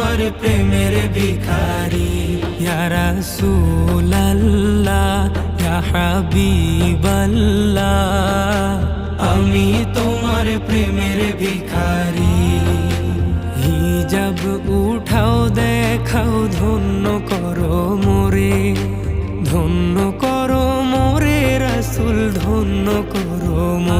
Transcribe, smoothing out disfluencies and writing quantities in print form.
তোমার প্রেমের ভিখারি। ইয়া রাসূলাল্লাহ ইয়া হাবিবাল্লাহ, আমি তোমার প্রেমের ভিখারি। হিজাব উঠাও দেখাও ধন্য করো মোরে, ধন্য করো মোরে রাসূল ধন্য করো মোরে।